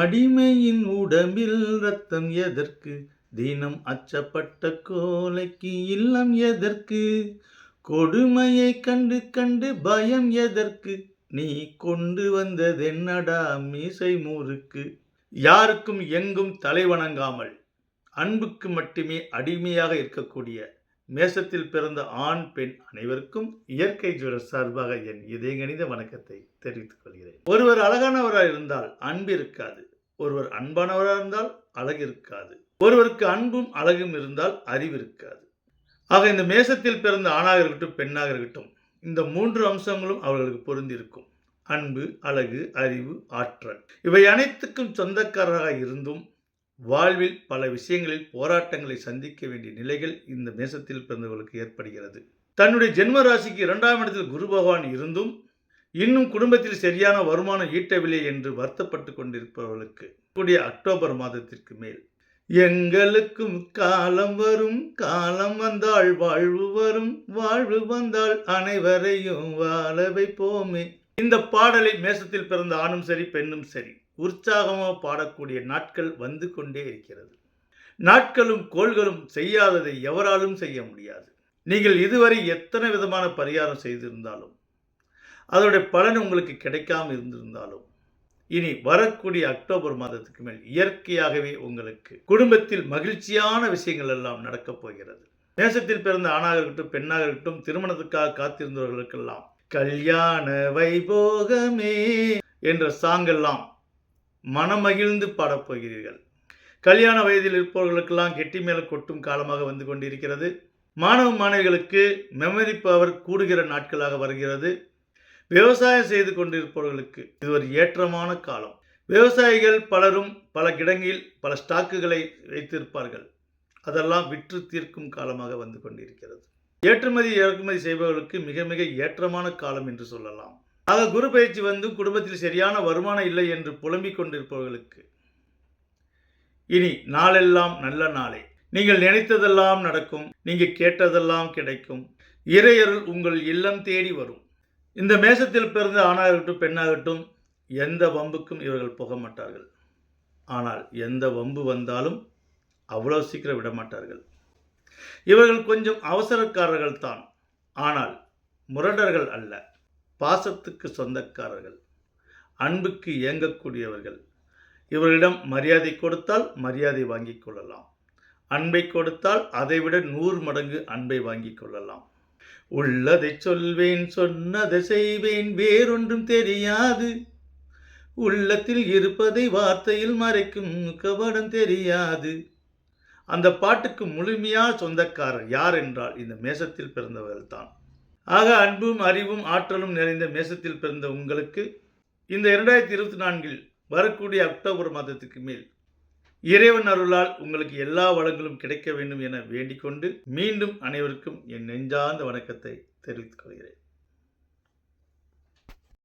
அடிமையின் உடம்பில் ரத்தம் எதற்கு? தினம் அச்சப்பட்ட கோலைக்கு இல்லம் எதற்கு? கொடுமையை கண்டு கண்டு பயம் எதற்கு? நீ கொண்டு வந்ததென்னடா மீசை முறுக்கு? யாருக்கும் எங்கும் தலைவணங்காமல் அன்புக்கு மட்டுமே அடிமையாக இருக்கக்கூடிய மேசத்தில் பிறந்த ஆண் பெண் அனைவருக்கும் இயற்கை ஜுவல்லர்ஸ் சார்பாக என் இதயங்கனிந்த வணக்கத்தை தெரிவித்துக் கொள்கிறேன். ஒருவர் அழகானவராக இருந்தால் அன்பு இருக்காது. ஒருவர் அன்பானவராக இருந்தால் அழகு இருக்காது. ஒருவருக்கு அன்பும் அழகும் இருந்தால் அறிவு இருக்காது. ஆக இந்த மேசத்தில் பிறந்த ஆணாக இருக்கட்டும் பெண்ணாக இருக்கட்டும், இந்த 3 அம்சங்களும் அவர்களுக்கு பொருந்தி இருக்கும். அன்பு, அழகு, அறிவு, ஆற்றல் இவை அனைத்துக்கும் சொந்தக்காரராக இருந்தும் வாழ்வில் பல விஷயங்களில் போராட்டங்களை சந்திக்க வேண்டிய நிலைகள் இந்த மேசத்தில் பிறந்தவர்களுக்கு ஏற்படுகிறது. தன்னுடைய ஜென்ம ராசிக்கு 2ஆம் இடத்தில் குரு பகவான் இருந்தும் இன்னும் குடும்பத்தில் சரியான வருமானம் ஈட்டவில்லை என்று வருத்தப்பட்டு கொண்டிருப்பவர்களுக்கு கூடிய அக்டோபர் மாதத்திற்கு மேல் எங்களுக்கும் காலம் வரும், காலம் வந்தால் வாழ்வு வரும், வாழ்வு வந்தால் அனைவரையும் வாழ வைப்போமே. இந்த பாடலை மேசத்தில் பிறந்த ஆணும் சரி பெண்ணும் சரி உற்சாகமாக பாடக்கூடிய நாட்கள் வந்து கொண்டே இருக்கிறது. நாட்களும் கோள்களும் செய்யாததை எவராலும் செய்ய முடியாது. நீங்கள் இதுவரை எத்தனை விதமான பரிகாரம் செய்திருந்தாலும் அதோடைய பலன் உங்களுக்கு கிடைக்காமல் இருந்திருந்தாலும் இனி வரக்கூடிய அக்டோபர் மாதத்துக்கு மேல் இயற்கையாகவே உங்களுக்கு குடும்பத்தில் மகிழ்ச்சியான விஷயங்கள் எல்லாம் நடக்கப் போகிறது. மேசத்தில் பிறந்த ஆணாக இருக்கட்டும் பெண்ணாக இருக்கட்டும், திருமணத்துக்காக காத்திருந்தவர்களுக்கெல்லாம் கல்யாண வைபோகமே என்ற சாங்கெல்லாம் மனமகிழ்ந்து பாடப்போகிறீர்கள். கல்யாண வயதில் இருப்பவர்களுக்கெல்லாம் கெட்டி மேல கொட்டும் காலமாக வந்து கொண்டிருக்கிறது. மாணவ மாணவிகளுக்கு மெமரி பவர் கூடுகிற நாட்களாக வருகிறது. விவசாயம் செய்து கொண்டிருப்பவர்களுக்கு இது ஒரு ஏற்றமான காலம். விவசாயிகள் பலரும் பல கிடங்கில் பல ஸ்டாக்குகளை வைத்திருப்பார்கள். அதெல்லாம் விற்று தீர்க்கும் காலமாக வந்து கொண்டிருக்கிறது. ஏற்றுமதி இறக்குமதி செய்பவர்களுக்கு மிக மிக ஏற்றமான காலம் என்று சொல்லலாம். ஆக குரு பயிற்சி வந்து குடும்பத்தில் சரியான வருமானம் இல்லை என்று புலம்பிக் கொண்டிருப்பவர்களுக்கு இனி நாளெல்லாம் நல்ல நாளே. நீங்கள் நினைத்ததெல்லாம் நடக்கும், நீங்கள் கேட்டதெல்லாம் கிடைக்கும். இறையருள் உங்கள் இல்லம் தேடி வரும். இந்த மேசத்தில் பிறந்த ஆணாகட்டும் பெண்ணாகட்டும் எந்த வம்புக்கும் இவர்கள் போக மாட்டார்கள். ஆனால் எந்த வம்பு வந்தாலும் அவ்வளோ சீக்கிரம் விடமாட்டார்கள். இவர்கள் கொஞ்சம் அவசரக்காரர்கள் தான், ஆனால் முரடர்கள் அல்ல. பாசத்துக்கு சொந்தக்காரர்கள், அன்புக்கு ஏங்கக்கூடியவர்கள். இவர்களிடம் மரியாதை கொடுத்தால் மரியாதை வாங்கிக் கொள்ளலாம். அன்பை கொடுத்தால் அதைவிட 100 மடங்கு அன்பை வாங்கிக் கொள்ளலாம். உள்ளதை சொல்வேன், சொன்னதை செய்வேன், வேறொன்றும் தெரியாது. உள்ளத்தில் இருப்பதை வார்த்தையில் மறைக்கும் கபடம் தெரியாது. அந்த பாட்டுக்கு முழுமையாக சொந்தக்காரர் யார் என்றால் இந்த மேசத்தில் பிறந்தவர்கள் தான். ஆக அன்பும் அறிவும் ஆற்றலும் நிறைந்த மேசத்தில் பிறந்த உங்களுக்கு இந்த 2024 வரக்கூடிய அக்டோபர் மாதத்துக்கு மேல் இறைவன் அருளால் உங்களுக்கு எல்லா வளங்களும் கிடைக்க வேண்டும் என வேண்டிக் கொண்டு மீண்டும் அனைவருக்கும் என் நெஞ்சார்ந்த வணக்கத்தை தெரிவித்துக் கொள்கிறேன்.